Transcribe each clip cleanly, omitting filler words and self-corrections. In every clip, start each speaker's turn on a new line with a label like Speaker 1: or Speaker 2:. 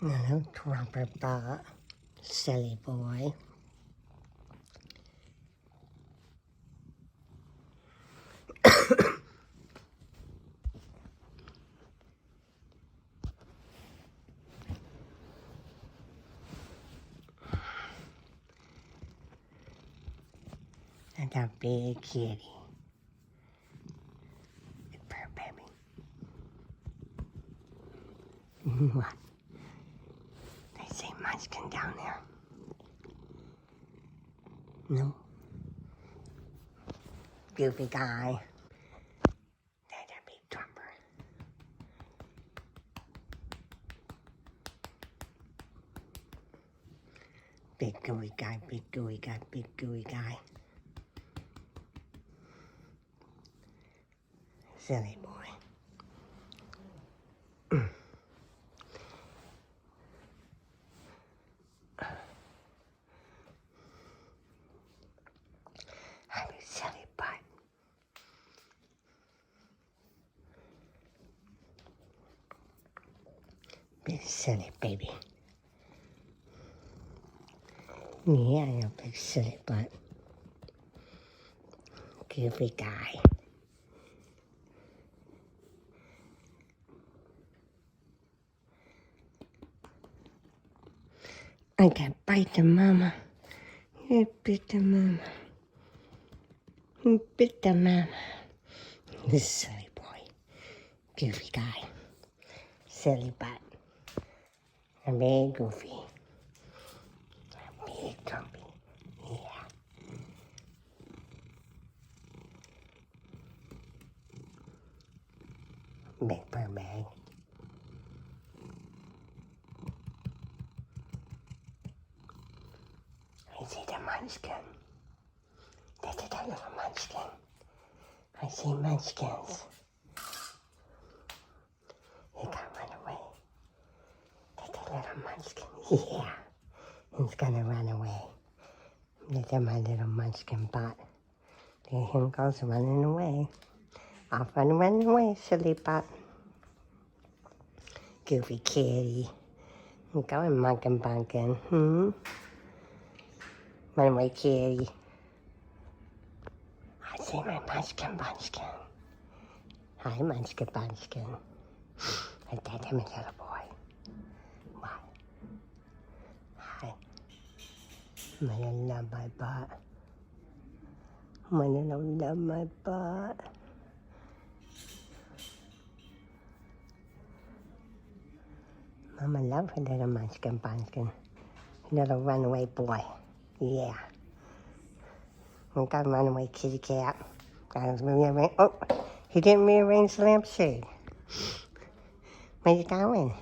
Speaker 1: Little Trumper butt. Silly boy. And a big kitty. Big fur baby. What? They say Munchkin down there. No. Goofy guy. There's a big Trumper. Big gooey guy, big gooey guy, big gooey guy. Silly boy. I'm a silly butt. Big silly baby. Yeah, you're a big silly butt. Goofy guy. I can bite the mama. You bit the mama. You bit the mama. This silly boy. Goofy guy. Silly butt. A big goofy. A big trumpy. Yeah. Big fur bag. I see the Munchkin. Look at that little Munchkin. I see Munchkins. He can't run away. Look at little Munchkin. Yeah. He's gonna run away. Look at my little Munchkin butt. There he goes running away. Off and running away, silly butt. Goofy kitty. I'm going munkin' bunkin'. Run away, kitty. I see my Munchkin Bunchkin. Hi, Munchkin Bunchkin. I think I'm a little boy. What? Hi. I'm gonna love my butt. I'm gonna love my butt. Mama loves her little Munchkin Bunchkin. Little runaway boy. Yeah. We got a runaway kitty cat. Oh, he didn't rearrange the lampshade. Where you going?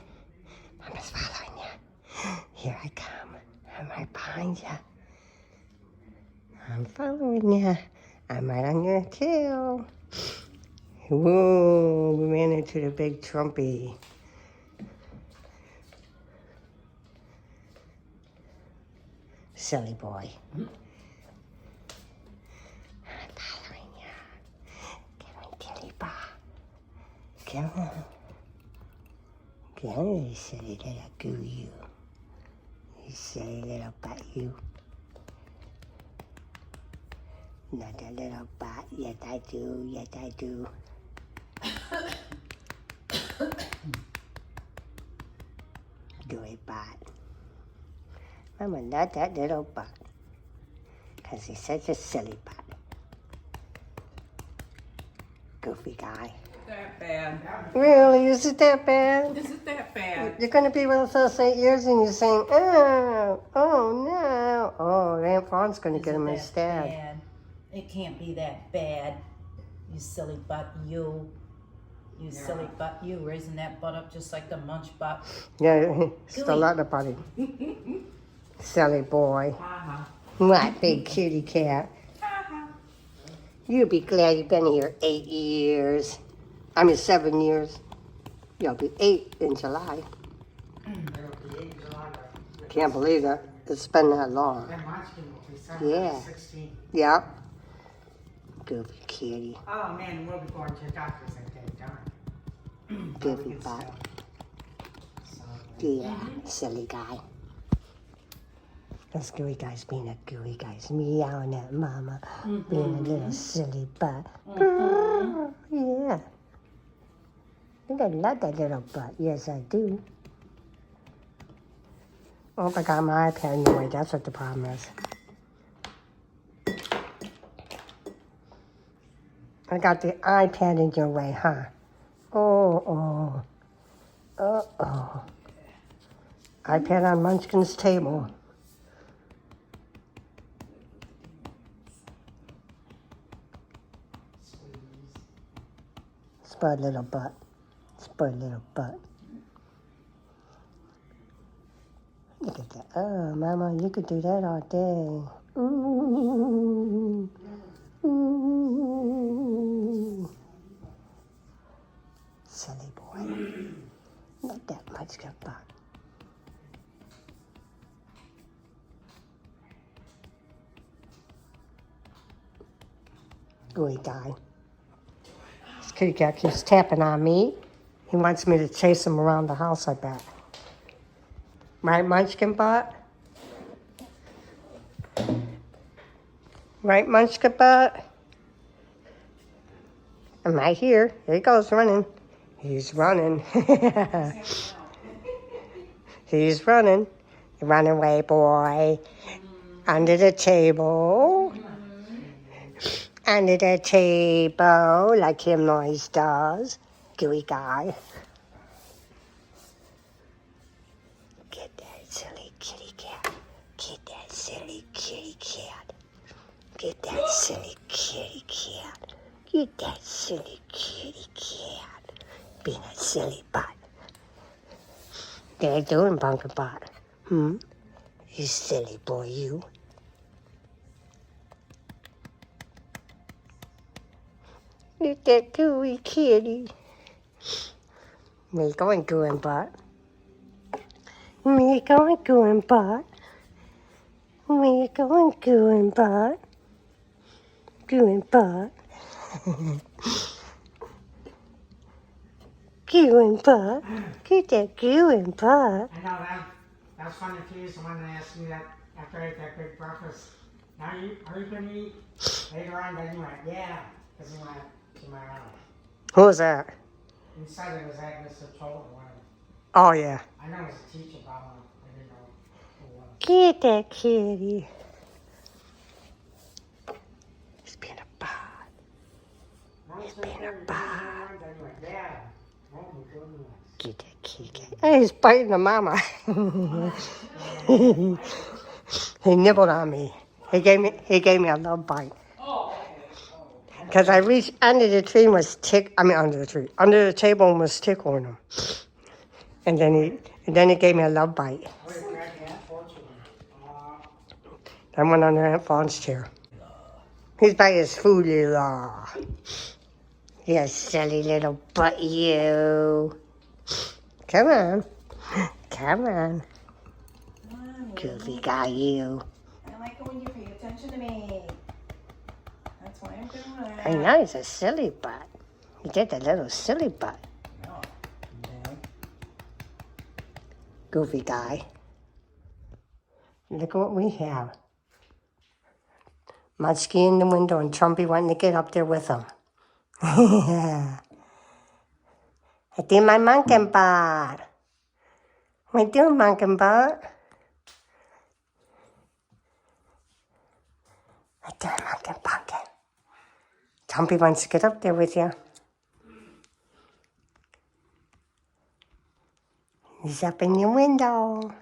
Speaker 1: Mama's following you. Here I come. I'm right behind you. I'm following you. I'm right on your tail. Whoa, we ran into the big Trumpy. Silly boy. I'm following you. Come on, kitty bar. Come on. Come on, you silly little goo you. You silly little butt you. Not a little butt. Yes, I do. Yes, I do. Gooey butt. Mama not that little butt. Because he's such a silly butt. Goofy guy.
Speaker 2: That bad.
Speaker 1: Really? Is it that bad?
Speaker 2: Is it that bad?
Speaker 1: You're going to be with us 8 years and you're saying, oh no. Oh, Aunt Fawn's going to get him instead.
Speaker 2: Bad? It can't be that bad. You silly butt, you. You silly butt, you. Raising that butt up just like the munch butt.
Speaker 1: Yeah, still out the body. Silly boy.
Speaker 2: Uh-huh.
Speaker 1: What, big kitty cat?
Speaker 2: Uh-huh.
Speaker 1: You'll be glad you've been here 8 years. 7 years. You'll be 8 in July. Can't believe that. It's been that long. Yeah.
Speaker 3: 16.
Speaker 1: Yeah. Goofy kitty.
Speaker 3: Oh man, we'll be going to the doctors at that time.
Speaker 1: Goofy butt. Yeah, silly guy. This gooey guy's being a gooey guy. He's meowing at Mama, being a little silly butt. Yeah. I think I love that little butt. Yes, I do. Oh, I got my iPad in the way. That's what the problem is. I got the iPad in your way, huh? Oh. iPad on Munchkin's table. Spoiled little butt. Spoiled little butt. Look at that. Oh, Mama, you could do that all day. Ooh. Ooh. Silly boy. Not that much good butt. Gooey guy. This kitty cat keeps tapping on me. He wants me to chase him around the house, I bet. Right, Munchkin butt? Right, Munchkin butt? I'm right here. There he goes, running. He's running. He's running. Run away, boy. Under the table. Under the table, like him always does. Gooey guy. Get that silly kitty cat. Get that silly kitty cat. Get that silly kitty cat. Get that silly kitty cat. Being a silly butt. They're doing bunker butt. You silly boy, you. Look at that gooey kitty. Where you going, gooey butt? Where you going, gooey butt? Where you going, gooey butt? Gooey butt. Gooey butt. Get that gooey butt.
Speaker 3: I know that's funny too. Someone asked me that after I ate that big breakfast. Now are you going to eat later on? Then you went, yeah, because you went to my
Speaker 1: Who was that?
Speaker 3: inside it was that Mr. Toll one.
Speaker 1: Oh, yeah.
Speaker 3: I know it was a teacher, but I didn't know who it was.
Speaker 1: Get that kitty. He's being a bot.
Speaker 3: He's
Speaker 1: being a bot.
Speaker 3: Then you went, yeah. Oh my goodness.
Speaker 1: Get that kitty cat. Hey, he's biting the mama. He nibbled on me. He gave me a love bite. Because I reached under the tree and was under the table and was tickling him. And then he gave me a love bite. I went under Aunt Fawn's chair. He's by his food, law. You silly little butt, you. Come on. Come on. Goofy guy, you.
Speaker 2: I like it when you pay attention to me. That's why I'm doing that.
Speaker 1: I know he's a silly butt. He did the little silly butt.
Speaker 2: No.
Speaker 1: Goofy guy. Look what we have. Munchkin in the window and Trumpy wanting to get up there with him. I did my monkey butt. What do, monkey butt? I do my monkey butt. Trumpy wants to get up there with you. He's up in your window.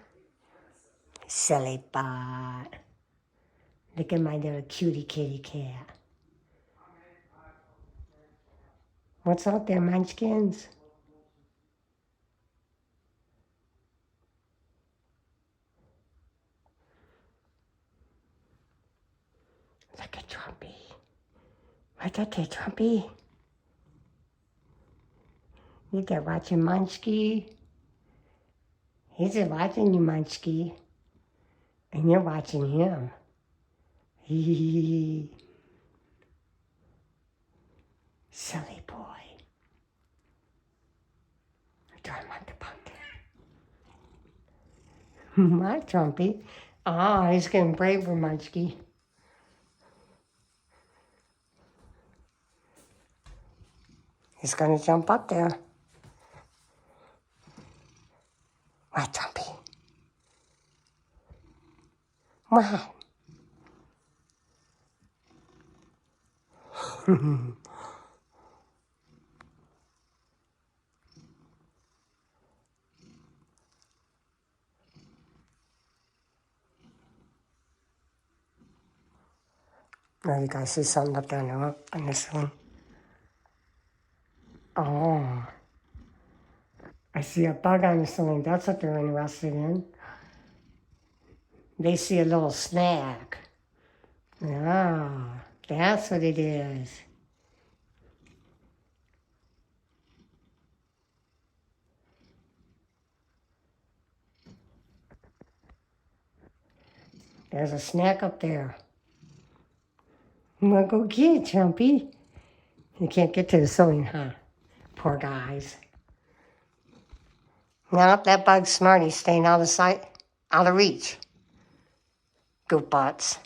Speaker 1: Silly butt. Look at my little cutie kitty cat. What's out there, Munchkins? Look at Trumpy. What's up there, Trumpy? You there watching Munchkie? He's watching you, Munchkie. And you're watching him. Silly boy. Try not to pumpkin. My Trumpy. Ah, he's getting braver, Munchkie. He's going to jump up there. My Trumpy. What? Now you guys see something up there now on this one. Oh, I see a bug on the ceiling. That's what they're interested in. They see a little snack. Ah, that's what it is. There's a snack up there. You want to go get it, Trumpy? You can't get to the ceiling, huh? Poor guys. Now, that bug's smart. He's staying out of sight, out of reach. Goof butts.